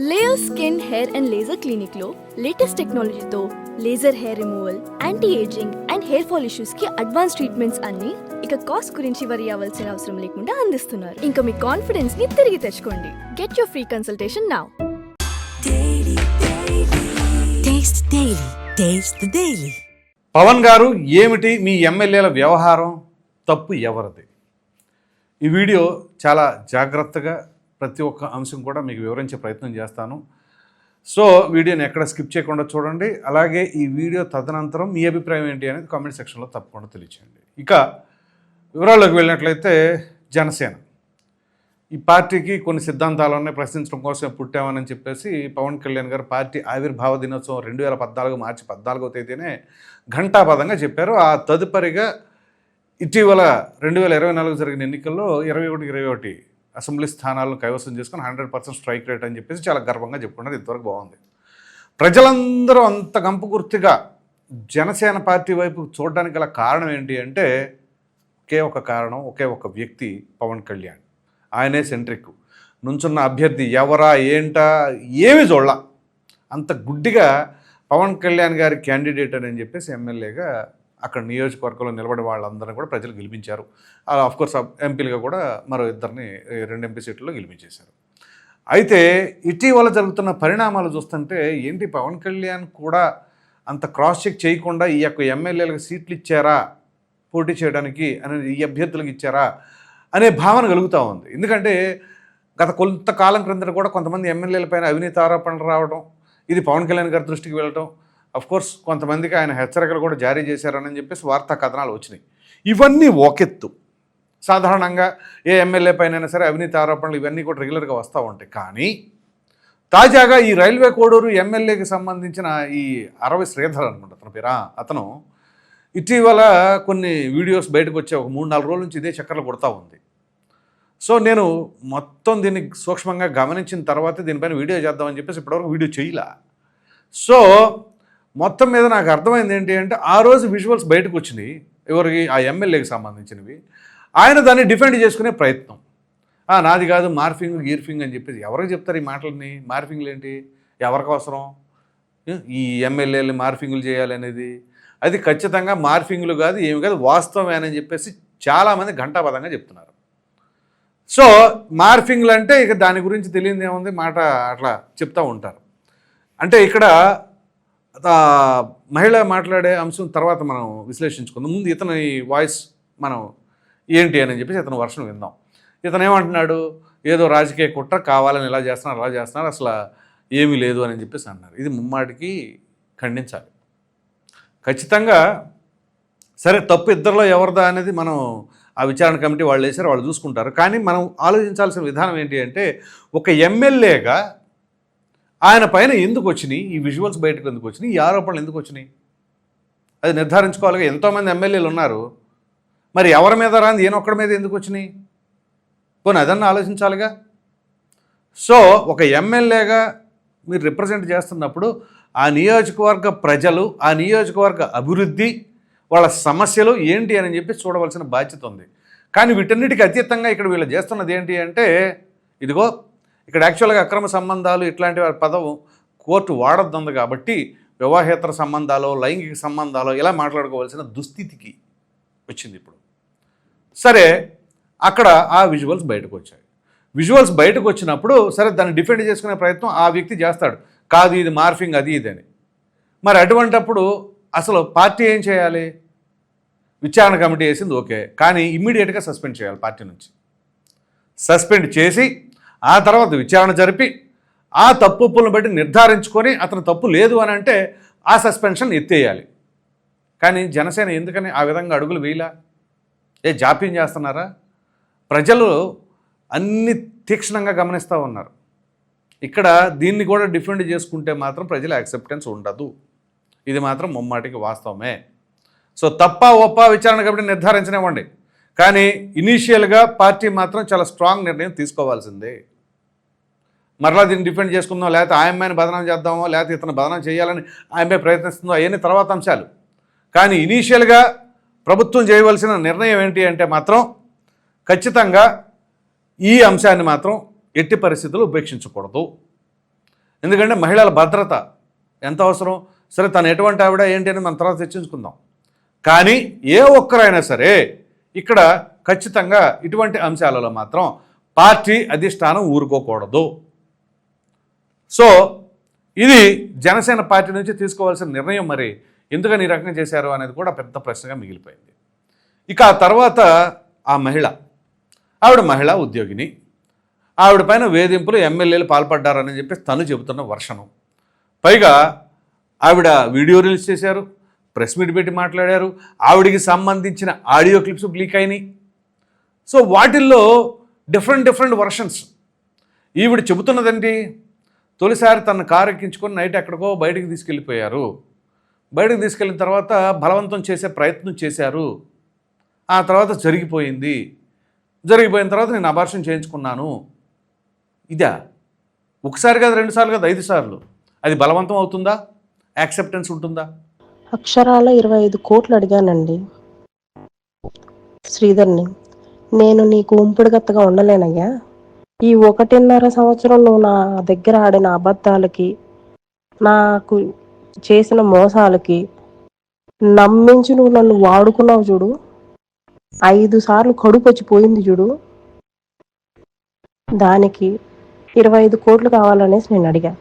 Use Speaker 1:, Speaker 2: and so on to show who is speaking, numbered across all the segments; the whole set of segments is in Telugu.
Speaker 1: Layer skin hair and laser clinic లో లేటెస్ట్ టెక్నాలజీతో laser hair removal, anti ageing and hair fall issues కి అడ్వాన్స్ ట్రీట్మెంట్స్ అన్ని ఇక కాస్ట్ గురించి వరి అవ్వాల్సిన అవసరం లేకుండా అందిస్తున్నారు. ఇంకా మీ కాన్ఫిడెన్స్ ని తిరిగి తెచ్చుకోండి. Get your free consultation now.
Speaker 2: Pavan గారు, ఏమిటి మీ ఎమ్మెల్యేల వ్యవహారం? తప్పు ఎవరిది? ఈ వీడియో చాలా జాగ్రత్తగా ప్రతి ఒక్క అంశం కూడా మీకు వివరించే ప్రయత్నం చేస్తాను. సో వీడియోని ఎక్కడ స్కిప్ చేయకుండా చూడండి. అలాగే ఈ వీడియో తదనంతరం మీ అభిప్రాయం ఏంటి అనేది కామెంట్ సెక్షన్లో తప్పకుండా తెలియచేయండి. ఇక వివరాల్లోకి వెళ్ళినట్లయితే, జనసేన ఈ పార్టీకి కొన్ని సిద్ధాంతాలన్నీ ప్రశ్నించడం కోసం పుట్టామని చెప్పేసి పవన్ కళ్యాణ్ గారు పార్టీ ఆవిర్భావ దినోత్సవం 2014 మార్చి 14వ తేదీనే ఘంటాపథంగా చెప్పారు. ఆ తదుపరిగా ఇటీవల 2024 జరిగిన ఎన్నికల్లో 21 అసెంబ్లీ స్థానాలను కైవసం చేసుకుని 100% స్ట్రైక్ రేట్ అని చెప్పేసి చాలా గర్వంగా చెప్పుకున్నారు. ఇంతవరకు బాగుంది. ప్రజలందరూ అంత గంపగుర్తిగా జనసేన పార్టీ వైపు చూడడానికి గల కారణం ఏంటి అంటే, ఒకే ఒక కారణం, ఒకే ఒక వ్యక్తి, పవన్ కళ్యాణ్. ఆయనే సెంట్రిక్. నుంచున్న అభ్యర్థి ఎవరా ఏంటా ఏమి చూడాల, అంత గుడ్డిగా పవన్ కళ్యాణ్ గారి క్యాండిడేట్ అని చెప్పేసి ఎమ్మెల్యేగా అక్కడ నియోజకవర్గంలో నిలబడే వాళ్ళందరినీ కూడా ప్రజలు గెలిపించారు. ఆఫ్కోర్స్ ఎంపీలుగా కూడా మరో ఇద్దరిని 2 ఎంపీ సీట్లలో గెలిపించేశారు. అయితే ఇటీవల జరుగుతున్న పరిణామాలు చూస్తుంటే, ఏంటి పవన్ కళ్యాణ్ కూడా అంత క్రాస్ చెక్ చేయకుండా ఈ యొక్క ఎమ్మెల్యేలకు సీట్లు ఇచ్చారా పోటీ చేయడానికి, అనేది ఈ అభ్యర్థులకు ఇచ్చారా అనే భావన కలుగుతూ ఉంది. ఎందుకంటే గత కొంతకాలం క్రిందట కూడా కొంతమంది ఎమ్మెల్యేల పైన అవినీతి ఆరోపణలు రావడం, ఇది పవన్ కళ్యాణ్ గారి దృష్టికి వెళ్ళటం, అఫ్కోర్స్ కొంతమందికి ఆయన హెచ్చరికలు కూడా జారీ చేశారని చెప్పేసి వార్తా కథనాలు వచ్చినాయి. ఇవన్నీ ఒకెత్తు. సాధారణంగా ఏ ఎమ్మెల్యే పైన సరే అవినీతి ఆరోపణలు ఇవన్నీ కూడా రెగ్యులర్గా వస్తూ ఉంటాయి. కానీ తాజాగా ఈ రైల్వే కోడూరు ఎమ్మెల్యేకి సంబంధించిన ఈ అరవి శ్రీధర్ అనుకుంటా అతని పేరు, అతను ఇటీవల కొన్ని వీడియోస్ బయటకు వచ్చే ఒక 3-4 రోజుల నుంచి ఇదే చక్కర్లు కొడతా ఉంది. సో నేను మొత్తం దీన్ని సూక్ష్మంగా గమనించిన తర్వాత దీనిపైన వీడియో చేద్దామని చెప్పేసి ఇప్పటివరకు వీడియో చేయలే. సో మొత్తం మీద నాకు అర్థమైంది ఏంటి అంటే, ఆ రోజు విజువల్స్ బయటకు వచ్చినాయి, ఎవరికి, ఆ ఎమ్మెల్యేకి సంబంధించినవి. ఆయన దాన్ని డిఫెండ్ చేసుకునే ప్రయత్నం, నాది కాదు మార్ఫింగ్ గీర్ఫింగ్ అని చెప్పేసి. ఎవరికి చెప్తారు ఈ మాటలని? మార్ఫింగ్లు ఏంటి, ఎవరికి అవసరం ఈ ఎమ్మెల్యేలు మార్ఫింగ్లు చేయాలి అనేది? అది ఖచ్చితంగా మార్ఫింగ్లు కాదు, ఏమి కాదు, వాస్తవమేనని చెప్పేసి చాలామంది ఘంటాపథంగా చెప్తున్నారు. సో మార్ఫింగ్లు అంటే ఇక దాని గురించి తెలియదు ఏముంది, మాట అట్లా చెప్తూ ఉంటారు. అంటే ఇక్కడ మహిళ మాట్లాడే అంశం తర్వాత మనం విశ్లేషించుకుందాం. ముందు ఇతని వాయిస్ మనం ఏంటి అని చెప్పేసి ఇతను వర్షం విందాం. ఇతను ఏమంటున్నాడు, ఏదో రాజకీయ కుట్ర, కావాలని ఇలా చేస్తున్నారు అలా చేస్తున్నారు, అసలు ఏమీ లేదు అని చెప్పేసి అన్నారు. ఇది ముమ్మాటికి ఖండించాలి. ఖచ్చితంగా సరే, తప్పు ఇద్దరిలో ఎవరిదా అనేది మనం ఆ విచారణ కమిటీ వాళ్ళు వేసారు, వాళ్ళు చూసుకుంటారు. కానీ మనం ఆలోచించాల్సిన విధానం ఏంటి అంటే, ఒక ఎమ్మెల్యేగా ఆయన పైన ఎందుకు వచ్చినాయి ఈ విజువల్స్, బయటకు ఎందుకు వచ్చినాయి, ఈ ఆరోపణలు ఎందుకు వచ్చినాయి, అది నిర్ధారించుకోవాలిగా. ఎంతోమంది ఎమ్మెల్యేలు ఉన్నారు, మరి ఎవరి మీద రాంది ఈయనొక్కడి మీద ఎందుకు వచ్చినాయి, పోనీ అదన్నా ఆలోచించాలిగా. సో ఒక ఎమ్మెల్యేగా మీరు రిప్రజెంట్ చేస్తున్నప్పుడు ఆ నియోజకవర్గ ప్రజలు, ఆ నియోజకవర్గ అభివృద్ధి, వాళ్ళ సమస్యలు ఏంటి అని చెప్పి చూడవలసిన బాధ్యత ఉంది. కానీ వీటన్నిటికీ అతీతంగా ఇక్కడ వీళ్ళు చేస్తున్నది ఏంటి అంటే, ఇదిగో ఇక్కడ యాక్చువల్గా అక్రమ సంబంధాలు ఇట్లాంటి పదం కోర్టు వాడొద్దు కాబట్టి వివాహేతర సంబంధాలు, లైంగిక సంబంధాలు ఇలా మాట్లాడుకోవాల్సిన దుస్థితికి వచ్చింది ఇప్పుడు. సరే, అక్కడ ఆ విజువల్స్ బయటకు వచ్చాయి. విజువల్స్ బయటకు వచ్చినప్పుడు సరే దాన్ని డిఫెండ్ చేసుకునే ప్రయత్నం ఆ వ్యక్తి చేస్తాడు, కాదు ఇది మార్ఫింగ్ అది ఇది అని. మరి అటువంటప్పుడు అసలు పార్టీ ఏం చేయాలి? విచారణ కమిటీ వేసింది ఓకే, కానీ ఇమ్మీడియట్గా సస్పెండ్ చేయాలి. పార్టీ నుంచి సస్పెండ్ చేసి ఆ తర్వాత విచారణ జరిపి ఆ తప్పులను బట్టి నిర్ధారించుకొని అతను తప్పు లేదు అని అంటే ఆ సస్పెన్షన్ ఎత్తేయాలి. కానీ జనసేన ఎందుకని ఆ విధంగా అడుగులు వేయలా? జాప్యం చేస్తున్నారా? ప్రజలు అన్ని తీక్షణంగా గమనిస్తూ ఉన్నారు. ఇక్కడ దీన్ని కూడా డిఫెండ్ చేసుకుంటే మాత్రం ప్రజల యాక్సెప్టెన్స్ ఉండదు. ఇది మాత్రం ముమ్మాటికి వాస్తవమే. సో తప్ప ఒప్ప విచారణ కమిటీ నిర్ధారించనివ్వండి, కానీ ఇనీషియల్గా పార్టీ మాత్రం చాలా స్ట్రాంగ్ నిర్ణయం తీసుకోవాల్సిందే. మరలా దీన్ని డిఫెండ్ చేసుకుందాం, లేకపోతే ఆ అమ్మాయిని బదనాం చేద్దామో, లేకపోతే ఇతను బదనాం చేయాలని ఆ అమ్మాయి ప్రయత్నిస్తుందో, అవన్నీ తర్వాత అంశాలు. కానీ ఇనీషియల్గా ప్రభుత్వం చేయవలసిన నిర్ణయం ఏంటి అంటే మాత్రం ఖచ్చితంగా ఈ అంశాన్ని మాత్రం ఎట్టి పరిస్థితుల్లో ఉపేక్షించకూడదు. ఎందుకంటే మహిళల భద్రత ఎంత అవసరం. సరే తను ఎటువంటి ఆవిడ ఏంటి అని మన తర్వాత చర్చించుకుందాం. కానీ ఏ ఒక్కరైనా సరే ఇక్కడ ఖచ్చితంగా ఇటువంటి అంశాలలో మాత్రం పార్టీ అధిష్టానం ఊరుకోకూడదు. సో ఇది జనసేన పార్టీ నుంచి తీసుకోవాల్సిన నిర్ణయం. మరి ఎందుకని ఈ రకంగా చేశారు అనేది కూడా పెద్ద ప్రశ్నగా మిగిలిపోయింది. ఇక ఆ తర్వాత ఆ ఆవిడ మహిళా ఉద్యోగిని, ఆవిడ పైన వేధింపులు ఎమ్మెల్యేలు పాల్పడ్డారని చెప్పి తను చెబుతున్న వర్షను. పైగా ఆవిడ వీడియో రిలీజ్ చేశారు, ప్రెస్ మీట్ పెట్టి మాట్లాడారు, ఆవిడికి సంబంధించిన ఆడియో క్లిప్స్ లీక్ అయినాయి. సో వాటిల్లో డిఫరెంట్ వర్షన్స్. ఈవిడ చెబుతున్నదండి, తొలిసారి తన కారు ఎక్కించుకొని నైట్ ఎక్కడికో బయటికి తీసుకెళ్ళిపోయారు. బయటకు తీసుకెళ్ళిన తర్వాత బలవంతం చేసే ప్రయత్నం చేశారు. ఆ తర్వాత జరిగిపోయిన తర్వాత నేను అబార్షన్ చేయించుకున్నాను. ఇదా? ఒకసారి కాదు, 2 సార్లు కాదు, 5 సార్లు. అది బలవంతం అవుతుందా? యాక్సెప్టెన్స్ ఉంటుందా?
Speaker 3: అక్షరాల 25 కోట్లు అడిగానండి శ్రీధర్ని. నేను నీకు ఉంపుడుగత్తగా ఉండలేనయ్యా. ఈ 1.5 సంవత్సరం నువ్వు నా దగ్గర ఆడిన అబద్ధాలకి, నాకు చేసిన మోసాలకి నమ్మించి నువ్వు నన్ను వాడుకున్నావు చూడు. 5 సార్లు కడుపు వచ్చిపోయింది చూడు. దానికి 25 కోట్లు కావాలనేసి నేను అడిగా.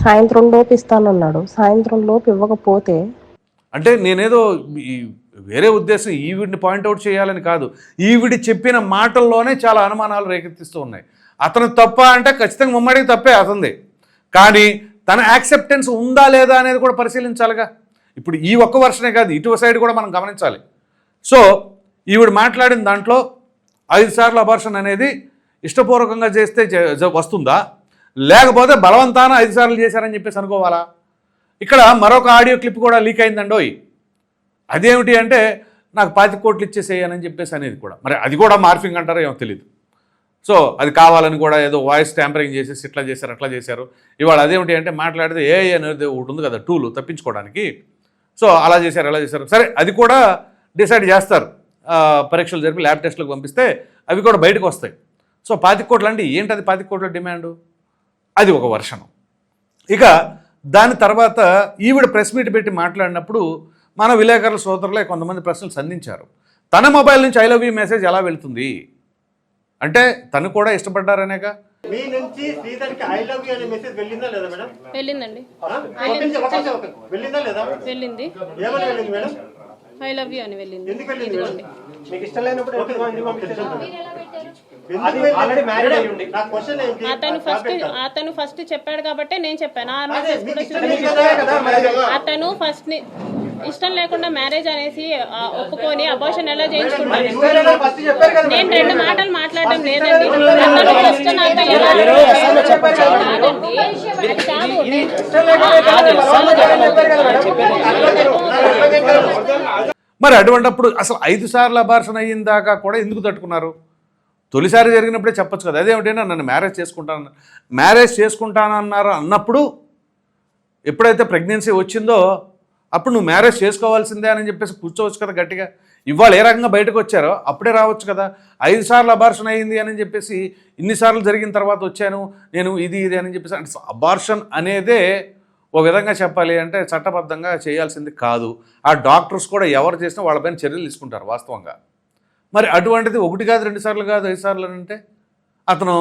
Speaker 3: సాయంత్రం లోపు ఇస్తానన్నాడు. సాయంత్రం లోపు ఇవ్వకపోతే
Speaker 2: అంటే నేనేదో వేరే ఉద్దేశం ఈవిడిని పాయింట్అవుట్ చేయాలని కాదు, ఈవిడి చెప్పిన మాటల్లోనే చాలా అనుమానాలు రేకెత్తిస్తూ ఉన్నాయి. అతను తప్ప అంటే ఖచ్చితంగా ముమ్మడికి తప్పే అతనిది. కానీ తన యాక్సెప్టెన్స్ ఉందా లేదా అనేది కూడా పరిశీలించాలిగా. ఇప్పుడు ఈ ఒక్క వర్షనే కాదు, ఇటు సైడ్ కూడా మనం గమనించాలి. సో ఈవిడ మాట్లాడిన దాంట్లో 5 సార్లు అబార్షన్ అనేది ఇష్టపూర్వకంగా చేస్తే వస్తుందా, లేకపోతే బలవంతాన 5 సార్లు చేశారని చెప్పేసి అనుకోవాలా? ఇక్కడ మరొక ఆడియో క్లిప్ కూడా లీక్ అయిందండోయ్. అదేమిటి అంటే నాకు 25 కోట్లు ఇచ్చేసేయని చెప్పేసి అనేది కూడా. మరి అది కూడా మార్ఫింగ్ అంటారో ఏమో తెలియదు. సో అది కావాలని కూడా ఏదో వాయిస్ ట్యాంపరింగ్ చేసేసి ఇట్లా చేశారు అట్లా చేశారు. ఇవాళ అదేమిటి అంటే మాట్లాడితే ఏఐ అనేది ఒకటి ఉంది కదా టూలు తప్పించుకోవడానికి. సో అలా చేశారు ఎలా చేశారు, సరే అది కూడా డిసైడ్ చేస్తారు. పరీక్షలు జరిపి ల్యాబ్ టెస్ట్లకు పంపిస్తే అవి కూడా బయటకు వస్తాయి. సో 25 కోట్లు అంటే ఏంటి, అది 25 కోట్ల డిమాండు, అది ఒక వర్షను. ఇక దాని తర్వాత ఈవిడ ప్రెస్ మీట్ పెట్టి మాట్లాడినప్పుడు మన విలేకరుల సోదరులే కొంతమంది ప్రశ్నలు సంధించారు. తన మొబైల్ నుంచి ఐ లవ్ యూ మెసేజ్ ఎలా వెళ్తుంది అంటే తను కూడా ఇష్టపడ్డారనేగా.
Speaker 4: మీ నుంచి శ్రీధర్కి ఐ లవ్ యూ అనే మెసేజ్ వెళ్ళిందా లేదా మేడం?
Speaker 5: వెళ్ళిందండి.
Speaker 4: వెళ్ళిందా లేదా?
Speaker 5: వెళ్ళింది.
Speaker 4: ఏమని వెళ్ళింది మేడం?
Speaker 5: ఐ లవ్ యూ అని వెళ్ళింది.
Speaker 4: ఎందుకు వెళ్ళింది మేడం?
Speaker 6: మీకు ఇష్టం లేనప్పుడు
Speaker 5: అతను ఫస్ట్ చెప్పాడు కాబట్టి నేను చెప్పాను. అతను ఫస్ట్ ఇష్టం లేకుండా మ్యారేజ్ అనేసి ఒప్పుకొని అబార్షన్ ఎలా చేయించుకుంటాను. నేను 2 మాటలు మాట్లాడడం లేదండి.
Speaker 2: మరి అటువంటిప్పుడు అసలు 5 సార్లు అబార్షన్ అయిన దాకా కూడా ఎందుకు తట్టుకున్నారు? తొలిసారి జరిగినప్పుడే చెప్పొచ్చు కదా. అదేమిటైనా నన్ను మ్యారేజ్ చేసుకుంటానన్నారు అన్నప్పుడు ఎప్పుడైతే ప్రెగ్నెన్సీ వచ్చిందో అప్పుడు నువ్వు మ్యారేజ్ చేసుకోవాల్సిందే అని చెప్పేసి కూర్చోవచ్చు కదా గట్టిగా. ఇవాళ ఏ రకంగా బయటకు వచ్చారో అప్పుడే రావచ్చు కదా. 5 సార్లు అబార్షన్ అయ్యింది అని చెప్పేసి ఇన్నిసార్లు జరిగిన తర్వాత వచ్చాను నేను ఇది అని చెప్పేసి అంటే అబార్షన్ అనేదే ఓ విధంగా చెప్పాలి అంటే చట్టబద్ధంగా చేయాల్సింది కాదు. ఆ డాక్టర్స్ కూడా ఎవరు చేసినా వాళ్ళపైన చర్యలు తీసుకుంటారు వాస్తవంగా. మరి అటువంటిది 1 కాదు 2 సార్లు కాదు 5 సార్లు అంటే అతను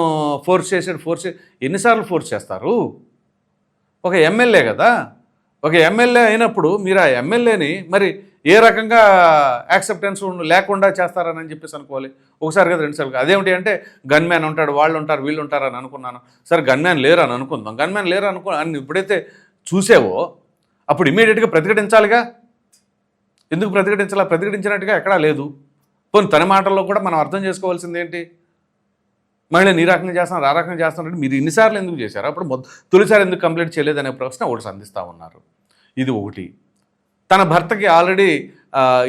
Speaker 2: ఎన్నిసార్లు ఫోర్స్ చేస్తారు? ఒక ఎమ్మెల్యే కదా, ఒక ఎమ్మెల్యే అయినప్పుడు మీరు ఆ ఎమ్మెల్యేని మరి ఏ రకంగా యాక్సెప్టెన్స్ లేకుండా చేస్తారని చెప్పేసి అనుకోవాలి. ఒకసారి కదా 2 సార్లు. అదేమిటి అంటే గన్మ్యాన్ ఉంటాడు, వాళ్ళు ఉంటారు, వీళ్ళు ఉంటారు అని అనుకున్నాను. సరే గన్మ్యాన్ లేరు అని అనుకుందాం. గన్మ్యాన్ లేరు అని ఎప్పుడైతే చూసావో అప్పుడు ఇమీడియట్గా ప్రతిఘటించాలిగా. ఎందుకు ప్రతిఘటించాలా? ప్రతిఘటించినట్టుగా ఎక్కడా లేదు. పోనీ తన మాటల్లో కూడా మనం అర్థం చేసుకోవాల్సింది ఏంటి, మళ్ళీ నీ రకంగా చేస్తున్నారు ఆ రకంగా చేస్తున్నారంటే మీరు ఇన్నిసార్లు ఎందుకు చేశారు, అప్పుడు తొలిసారి ఎందుకు కంప్లీట్ చేయలేదనే ప్రశ్న ఒకటి సంధిస్తూ ఉన్నారు. ఇది ఒకటి. తన భర్తకి ఆల్రెడీ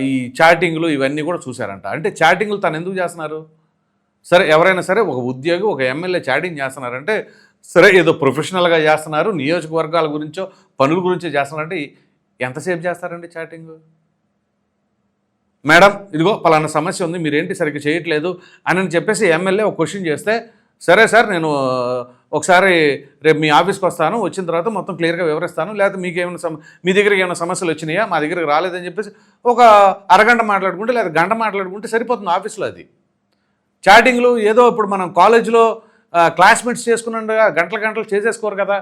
Speaker 2: ఈ చాటింగ్లు ఇవన్నీ కూడా చూశారంట. అంటే చాటింగ్లు తను ఎందుకు చేస్తున్నారు? సరే ఎవరైనా సరే ఒక ఉద్యోగి ఒక ఎమ్మెల్యే చాటింగ్ చేస్తున్నారంటే సరే ఏదో ప్రొఫెషనల్గా చేస్తున్నారు, నియోజకవర్గాల గురించో పనుల గురించో చేస్తున్నారంటే ఎంతసేపు చేస్తారండి చాటింగ్? మేడం ఇదిగో పలానా సమస్య ఉంది మీరేంటి సరిగ్గా చేయట్లేదు అని చెప్పేసి ఎమ్మెల్యే ఒక క్వశ్చన్ చేస్తే సరే సార్ నేను ఒకసారి రేపు మీ ఆఫీస్కి వస్తాను, వచ్చిన తర్వాత మొత్తం క్లియర్గా వివరిస్తాను, లేకపోతే మీకు ఏమైనా మీ దగ్గరికి ఏమైనా సమస్యలు వచ్చినాయా, మా దగ్గరికి రాలేదని చెప్పేసి ఒక అరగంట మాట్లాడుకుంటే లేదా గంట మాట్లాడుకుంటే సరిపోతుంది ఆఫీస్లో. అది చాటింగ్లు ఏదో ఇప్పుడు మనం కాలేజీలో క్లాస్మేట్స్ చేసుకున్నట్టుగా గంటలు గంటలు చేసేసుకోరు కదా.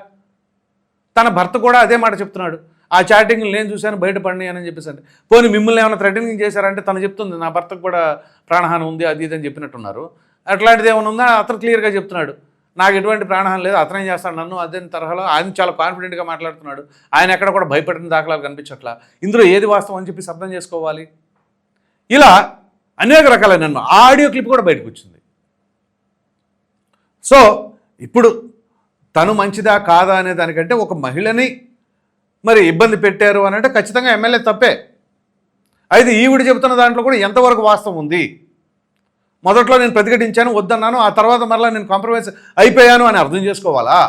Speaker 2: తన భర్త కూడా అదే మాట చెప్తున్నాడు, ఆ చాటింగ్లు నేను చూశాను బయటపడినాయి అని చెప్పేసి. అంటే పోనీ మిమ్మల్ని ఏమైనా థ్రెటనింగ్ చేశారంటే తను చెప్తుంది నా భర్తకు కూడా ప్రాణహాని ఉంది అది ఇది అని చెప్పినట్టున్నారు. అట్లాంటిది ఏమైనా ఉందా అతను క్లియర్గా చెప్తున్నాడు, నాకు ఎటువంటి ప్రాణహాని లేదు, అతనేం చేస్తాడు నన్ను అదే తరహాలో. ఆయన చాలా కాన్ఫిడెంట్గా మాట్లాడుతున్నాడు, ఆయన ఎక్కడ కూడా భయపడిన దాఖలాలు కనిపించట్లా. ఇందులో ఏది వాస్తవం అని చెప్పి అర్థం చేసుకోవాలి. ఇలా అనేక రకాలైన ఆ ఆడియో క్లిప్ కూడా బయటకు వచ్చింది. సో ఇప్పుడు తను మంచిదా కాదా అనే దానికంటే ఒక మహిళని మరి ఇబ్బంది పెట్టారు అని అంటే ఖచ్చితంగా ఎమ్మెల్యే తప్పే. అయితే ఈవిడ చెబుతున్న దాంట్లో కూడా ఎంతవరకు వాస్తవం ఉంది? మొదట్లో నేను ప్రతిఘటించాను, వద్దన్నాను, ఆ తర్వాత మరలా నేను కాంప్రమైజ్ అయిపోయాను అని అర్థం చేసుకోవాలా?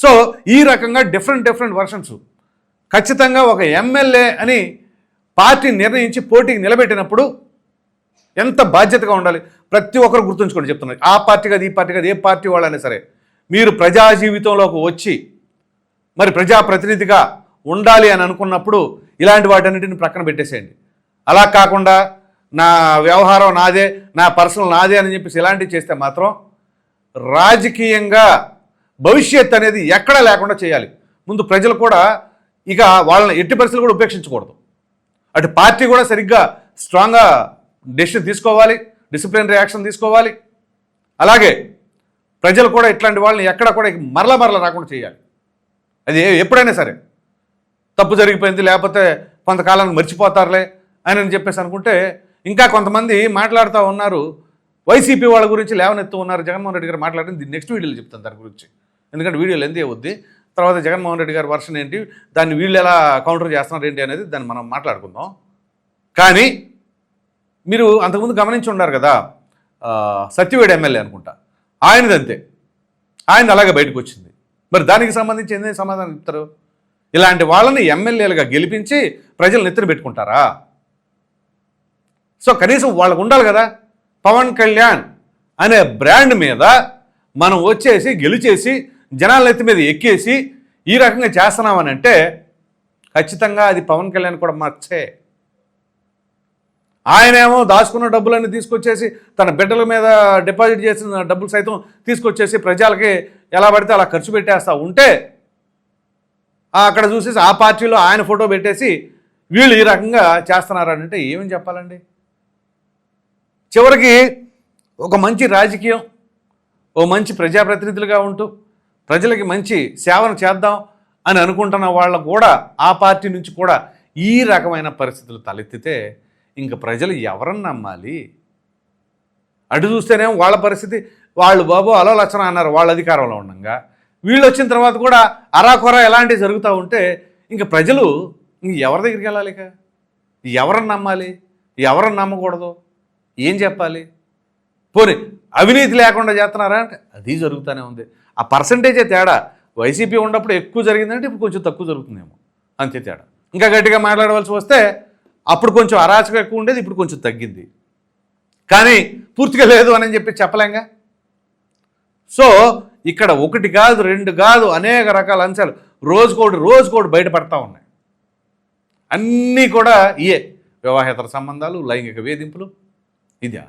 Speaker 2: సో ఈ రకంగా డిఫరెంట్ వర్షన్స్. ఖచ్చితంగా ఒక ఎమ్మెల్యే అని పార్టీ నిర్ణయించి పోటీకి నిలబెట్టినప్పుడు ఎంత బాధ్యతగా ఉండాలి ప్రతి ఒక్కరు గుర్తుంచుకొని చెప్తున్నారు. ఆ పార్టీ కాదు ఈ పార్టీ కాదు, ఏ పార్టీ వాళ్ళైనా సరే మీరు ప్రజా జీవితంలోకి వచ్చి మరి ప్రజాప్రతినిధిగా ఉండాలి అని అనుకున్నప్పుడు ఇలాంటి వాటన్నిటిని ప్రక్కన పెట్టేసేయండి. అలా కాకుండా నా వ్యవహారం నాదే, నా పర్సనల్ నాదే అని చెప్పేసి ఇలాంటివి చేస్తే మాత్రం రాజకీయంగా భవిష్యత్ అనేది ఎక్కడా లేకుండా చేయాలి. ముందు ప్రజలు కూడా ఇక వాళ్ళని ఎట్టి పరిస్థితులు కూడా ఉపేక్షించకూడదు. అటు పార్టీ కూడా సరిగ్గా స్ట్రాంగ్గా డెసిషన్ తీసుకోవాలి, డిసిప్లిన్ రియాక్షన్ తీసుకోవాలి. అలాగే ప్రజలు కూడా ఇట్లాంటి వాళ్ళని ఎక్కడ కూడా మరల రాకుండా చేయాలి. అది ఎప్పుడైనా సరే తప్పు జరిగిపోయింది లేకపోతే కొంతకాలానికి మర్చిపోతారులే అని చెప్పేసి అనుకుంటే, ఇంకా కొంతమంది మాట్లాడుతూ ఉన్నారు వైసీపీ వాళ్ళ గురించి లేవనెత్తు ఉన్నారు. జగన్మోహన్ రెడ్డి గారు మాట్లాడింది నెక్స్ట్ వీడియోలో చెప్తాను దాని గురించి, ఎందుకంటే వీడియోలు ఎందు అవుద్ది. తర్వాత జగన్మోహన్ రెడ్డి గారి వర్షన్ ఏంటి, దాన్ని వీళ్ళు ఎలా కౌంటర్ చేస్తున్నారు ఏంటి అనేది దాన్ని మనం మాట్లాడుకుందాం. కానీ మీరు అంతకుముందు గమనించి ఉన్నారు కదా, సత్యవేడు ఎమ్మెల్యే అనుకుంటా, ఆయనదంతే, ఆయన అలాగే బయటకు వచ్చింది. మరి దానికి సంబంధించి ఏదైనా సమాధానం చెప్తారు? ఇలాంటి వాళ్ళని ఎమ్మెల్యేలుగా గెలిపించి ప్రజలు నెత్తిన పెట్టుకుంటారా? సో కనీసం వాళ్ళకు ఉండాలి కదా. పవన్ కళ్యాణ్ అనే బ్రాండ్ మీద మనం వచ్చేసి గెలిచేసి జనాల నెత్తి మీద ఎక్కేసి ఈ రకంగా చేస్తున్నామని అంటే ఖచ్చితంగా అది పవన్ కళ్యాణ్ కూడా మర్చే. ఆయనేమో దాచుకున్న డబ్బులన్నీ తీసుకొచ్చేసి తన బిడ్డల మీద డిపాజిట్ చేసిన డబ్బులు సైతం తీసుకొచ్చేసి ప్రజలకి ఎలా పడితే అలా ఖర్చు పెట్టేస్తూ ఉంటే అక్కడ చూసేసి ఆ పార్టీలో ఆయన ఫోటో పెట్టేసి వీళ్ళు ఈ రకంగా చేస్తున్నారంటే ఏమని చెప్పాలండి? చివరికి ఒక మంచి రాజకీయం, ఓ మంచి ప్రజాప్రతినిధులుగా ఉంటూ ప్రజలకి మంచి సేవను చేద్దాం అని అనుకుంటున్న వాళ్ళకు కూడా ఆ పార్టీ నుంచి కూడా ఈ రకమైన పరిస్థితులు తలెత్తితే ఇంక ప్రజలు ఎవరన్నా నమ్మాలి? అటు చూస్తేనేమో వాళ్ళ పరిస్థితి, వాళ్ళు బాబు అలో లక్షణ అన్నారు వాళ్ళ అధికారంలో ఉండగా, వీళ్ళు వచ్చిన తర్వాత కూడా అరాకొర ఎలాంటివి జరుగుతూ ఉంటే ఇంక ప్రజలు ఇంక ఎవరి దగ్గరికి వెళ్ళాలి? ఇక ఎవరన్నా నమ్మాలి, ఎవరన్నా నమ్మకూడదు, ఏం చెప్పాలి? పోనీ అవినీతి లేకుండా చేస్తున్నారా అంటే అది జరుగుతూనే ఉంది. ఆ పర్సంటేజే తేడా. వైసీపీ ఉన్నప్పుడు ఎక్కువ జరిగిందంటే ఇప్పుడు కొంచెం తక్కువ జరుగుతుందేమో, అంతే తేడా. ఇంకా గట్టిగా మాట్లాడవలసి వస్తే అప్పుడు కొంచెం అరాచకం ఎక్కువ ఉండేది, ఇప్పుడు కొంచెం తగ్గింది. కానీ పూర్తిగా లేదు అని చెప్పి చెప్పలేంగా. సో ఇక్కడ ఒకటి కాదు రెండు కాదు అనేక రకాల అంశాలు రోజుకోటి బయటపడతా ఉన్నాయి. అన్నీ కూడా ఇయే వివాహేతర సంబంధాలు, లైంగిక వేధింపులు. ఇదే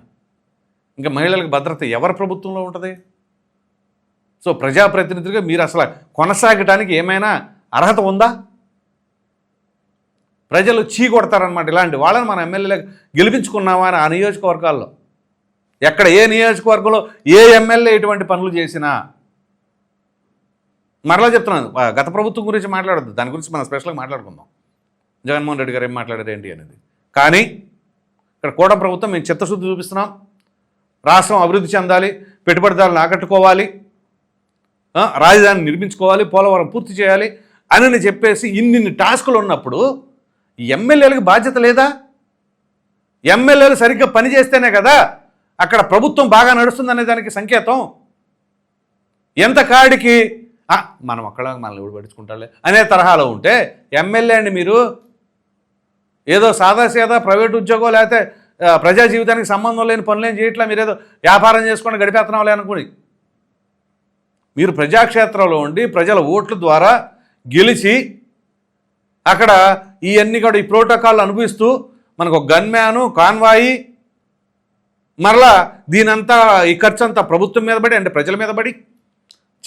Speaker 2: ఇంకా మహిళలకు భద్రత ఎవరి ప్రభుత్వంలో ఉంటుంది? సో ప్రజాప్రతినిధులుగా మీరు అసలు కొనసాగటానికి ఏమైనా అర్హత ఉందా? ప్రజలు చీ కొడతారనమాట ఇలాంటి వాళ్ళని మన ఎమ్మెల్యేలకు గెలిపించుకున్నామా అని ఆ నియోజకవర్గాల్లో. ఎక్కడ ఏ నియోజకవర్గంలో ఏ ఎమ్మెల్యే ఇటువంటి పనులు చేసినా, మరలా చెప్తున్నాను, గత ప్రభుత్వం గురించి మాట్లాడద్దు, దాని గురించి మనం స్పెషల్గా మాట్లాడుకుందాం. జగన్మోహన్ రెడ్డి గారు ఏం మాట్లాడారు ఏంటి అనేది. కానీ ఇక్కడ కూటమి ప్రభుత్వం మేము చిత్తశుద్ధి చూపిస్తున్నాం, రాష్ట్రం అభివృద్ధి చెందాలి, పెట్టుబడిదారులను ఆకట్టుకోవాలి, రాజధాని నిర్మించుకోవాలి, పోలవరం పూర్తి చేయాలి అని చెప్పేసి ఇన్ని టాస్కులు ఉన్నప్పుడు ఎమ్మెల్యేలకు బాధ్యత లేదా? ఎమ్మెల్యేలు సరిగ్గా పనిచేస్తేనే కదా అక్కడ ప్రభుత్వం బాగా నడుస్తుందనే దానికి సంకేతం. ఎంత కాడికి మనం అక్కడ మనల్ని ఎవడు పట్టించుకుంటారులే అనే తరహాలో ఉంటే ఎమ్మెల్యే అండి మీరు ఏదో సాదాసీదా ప్రైవేట్ ఉద్యోగం లేకపోతే ప్రజా జీవితానికి సంబంధం లేని పనులేం చేయట్లా, మీరు ఏదో వ్యాపారం చేసుకొని గడిపేస్తున్నాంలే అనుకుని మీరు ప్రజాక్షేత్రంలో ఉండి ప్రజల ఓట్ల ద్వారా గెలిచి అక్కడ ఇవన్నీ కూడా ఈ ప్రోటోకాల్ అనుభవిస్తూ మనకు ఒక గన్మ్యాను కాన్వాయి మరలా దీనంతా ఈ ఖర్చు అంతా ప్రభుత్వం మీద పడి అంటే ప్రజల మీద పడి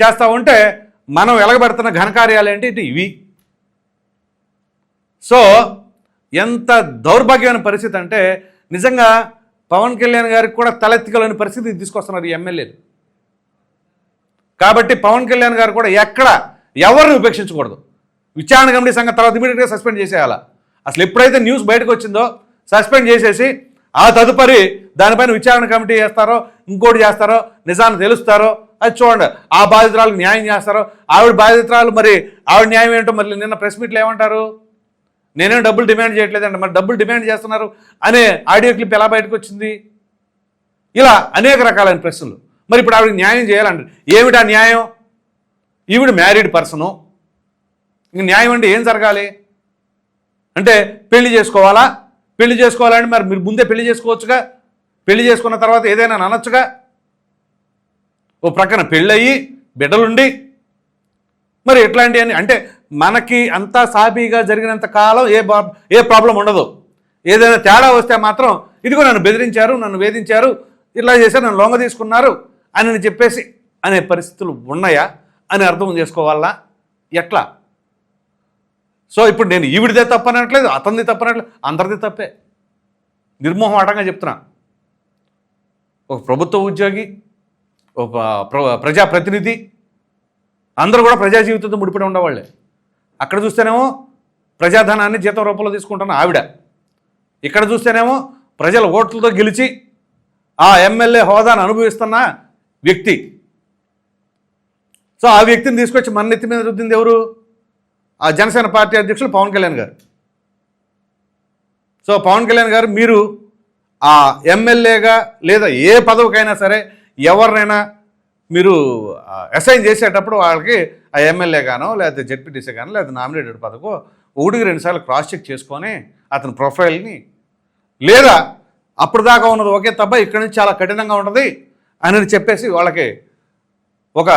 Speaker 2: చేస్తూ ఉంటే మనం వెలగబెడుతున్న ఘనకార్యాలు ఏంటి ఇవి. సో ఎంత దౌర్భాగ్యమైన పరిస్థితి అంటే నిజంగా పవన్ కళ్యాణ్ గారికి కూడా తలెత్తికలేని పరిస్థితి తీసుకొస్తున్నారు ఈ ఎమ్మెల్యేలు. కాబట్టి పవన్ కళ్యాణ్ గారు కూడా ఎవరిని ఉపేక్షించకూడదు. విచారణ కమిటీ సంఘం తర్వాత ఇమీడియట్గా సస్పెండ్ చేసేయాలా. అసలు ఎప్పుడైతే న్యూస్ బయటకు వచ్చిందో సస్పెండ్ చేసేసి ఆ తదుపరి దానిపైన విచారణ కమిటీ చేస్తారో ఇంకోటి చేస్తారో నిజాన్ని తెలుస్తారో అది చూడండి. ఆ బాధితురాలకు న్యాయం చేస్తారో ఆవిడ బాధితురాలు మరి ఆవిడ న్యాయం ఏంటో మరి నిన్న ప్రెస్ మీట్లో ఏమంటారు, నేనేం డబ్బులు డిమాండ్ చేయట్లేదండి, మరి డబ్బులు డిమాండ్ చేస్తున్నారు అనే ఆడియో క్లిప్ ఎలా బయటకు వచ్చింది. ఇలా అనేక రకాలైన ప్రశ్నలు. మరి ఇప్పుడు ఆవిడకి న్యాయం చేయాలంటారు. ఏమిటా న్యాయం? ఈవిడ మ్యారీడ్ పర్సను, ఇంక న్యాయం అంటే ఏం జరగాలి అంటే పెళ్లి చేసుకోవాలా? పెళ్లి చేసుకోవాలంటే మరి మీరు ముందే పెళ్లి చేసుకోవచ్చుగా. పెళ్లి చేసుకున్న తర్వాత ఏదైనా అనొచ్చుగా. ఓ ప్రక్కన పెళ్ళయి బిడ్డలుండి మరి ఎట్లాంటివన్నీ అంటే మనకి అంతా సాఫీగా జరిగినంత కాలం ఏ ప్రాబ్లం ఉండదు. ఏదైనా తేడా వస్తే మాత్రం ఇదిగో నన్ను బెదిరించారు, నన్ను వేధించారు, ఇట్లా చేశారు, నన్ను లొంగ తీసుకున్నారు అని చెప్పేసి అనే పరిస్థితులు ఉన్నాయా అని అర్థం చేసుకోవాలా ఎట్లా? సో ఇప్పుడు నేను ఈవిడిదే తప్పనట్లేదు, అతనిది తప్పనట్లేదు, అందరిది తప్పే. నిర్మోహమాటంగా చెప్తున్నా. ఒక ప్రభుత్వ ఉద్యోగి, ఒక ప్రజాప్రతినిధి అందరూ కూడా ప్రజా జీవితంతో ముడిపడి ఉండేవాళ్ళే. అక్కడ చూస్తేనేమో ప్రజాధనాన్ని జీతం రూపంలో తీసుకుంటున్న ఆవిడ, ఇక్కడ చూస్తేనేమో ప్రజల ఓట్లతో గెలిచి ఆ ఎమ్మెల్యే హోదాను అనుభవిస్తున్న వ్యక్తి. సో ఆ వ్యక్తిని తీసుకొచ్చి మన నెత్తి మీద రుద్దింది ఎవరు? ఆ జనసేన పార్టీ అధ్యక్షులు పవన్ కళ్యాణ్ గారు. సో పవన్ కళ్యాణ్ గారు మీరు ఆ ఎమ్మెల్యేగా లేదా ఏ పదవికైనా సరే ఎవరినైనా మీరు అసైన్ చేసేటప్పుడు వాళ్ళకి ఆ ఎమ్మెల్యే గానో లేకపోతే జెడ్పీటీసీ గానో లేదా నామినేటెడ్ పదవికో 1-2 సార్లు క్రాస్ చెక్ చేసుకొని అతని ప్రొఫైల్ని లేదా అప్పుడు దాకా ఉన్నది ఒకే తప్ప ఇక్కడి నుంచి చాలా కఠినంగా ఉంటుంది అని చెప్పేసి వాళ్ళకి ఒక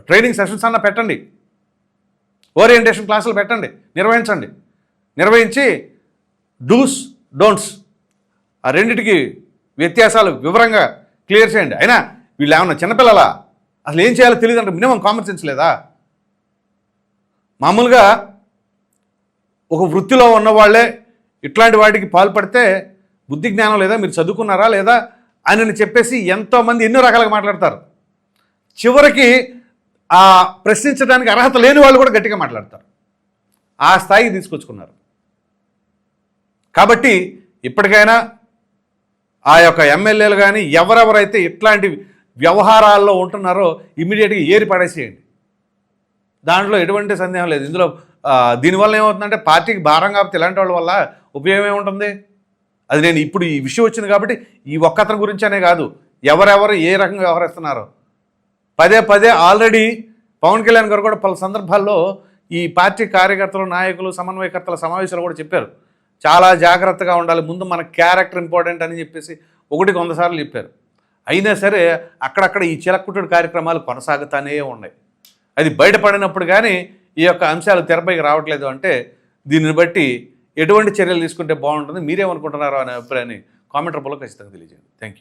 Speaker 2: ట్రైనింగ్ సెషన్స్ అన్న పెట్టండి, ఓరియంటేషన్ క్లాసులు పెట్టండి, నిర్వహించి డూస్ డోంట్స్ ఆ రెండిటికి వ్యత్యాసాలు వివరంగా క్లియర్ చేయండి. అయినా వీళ్ళు ఏమన్నా చిన్నపిల్లలా? అసలు ఏం చేయాలో తెలియదు అంటే మినిమం కామన్ సెన్స్ లేదా? మామూలుగా ఒక వృత్తిలో ఉన్నవాళ్లే ఇట్లాంటి వాటికి పాల్పడితే బుద్ధి జ్ఞానం లేదా, మీరు చదువుకున్నారా లేదా అని చెప్పేసి ఎంతోమంది ఎన్నో రకాలుగా మాట్లాడతారు. చివరికి ఆ ప్రశ్నించడానికి అర్హత లేని వాళ్ళు కూడా గట్టిగా మాట్లాడతారు. ఆ స్థాయికి తీసుకొచ్చుకున్నారు. కాబట్టి ఇప్పటికైనా ఆ యొక్క ఎమ్మెల్యేలు కానీ ఎవరెవరైతే ఇట్లాంటి వ్యవహారాల్లో ఉంటున్నారో ఇమీడియట్గా ఏరి పడేసేయండి. దాంట్లో ఎటువంటి సందేహం లేదు. ఇందులో దీనివల్ల ఏమవుతుందంటే పార్టీకి భారం కాబట్టి ఇలాంటి వాళ్ళ వల్ల ఉపయోగం ఏముంటుంది? అది నేను ఇప్పుడు ఈ విషయం వచ్చింది కాబట్టి ఈ ఒక్కతని గురించి అనే కాదు, ఎవరెవరు ఏ రకంగా వ్యవహరిస్తున్నారో పదే ఆల్రెడీ పవన్ కళ్యాణ్ గారు కూడా పలు సందర్భాల్లో ఈ పార్టీ కార్యకర్తలు, నాయకులు, సమన్వయకర్తల సమావేశాలు కూడా చెప్పారు. చాలా జాగ్రత్తగా ఉండాలి, ముందు మన క్యారెక్టర్ ఇంపార్టెంట్ అని చెప్పేసి 100 సార్లు చెప్పారు. అయినా సరే అక్కడక్కడ ఈ చిలక్కుట్టుడు కార్యక్రమాలు కొనసాగుతూనే ఉన్నాయి. అది బయటపడినప్పుడు కానీ ఈ యొక్క అంశాలు తెరపైకి రావట్లేదు అంటే దీనిని బట్టి ఎటువంటి చర్యలు తీసుకుంటే బాగుంటుంది, మీరేమనుకుంటున్నారో అనే అభిప్రాయాన్ని కామెంట్ రూపంలో ఖచ్చితంగా తెలియజేయండి. Thank you.